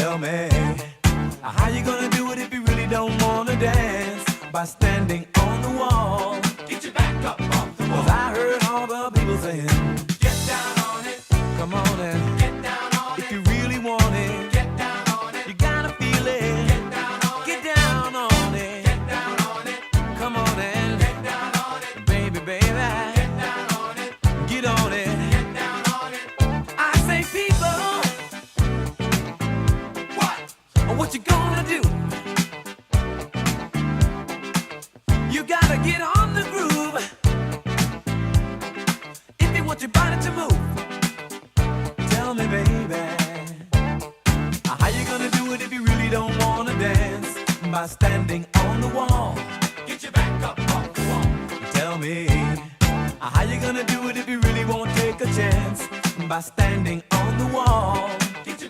Tell me, how you gonna do it if you really don't wanna dance? By standing on the wall. Get your back up off the wall. 'Cause I heard all the people saying, get down on it. Come on and get down on it. If you really want it, get down on it. You gotta feel it. Get down on it. Get down on it. Get down on it. Come on and get down on it. Baby, baby. Get down on it. Get on it. Get down on it. I say people, what you gonna do? You gotta get on the groove if you want your body to move. Tell me, baby, how you gonna do it if you really don't wanna dance? By standing on the wall. Get your back up off the wall. Tell me, how you gonna do it if you really won't take a chance? By standing on the wall.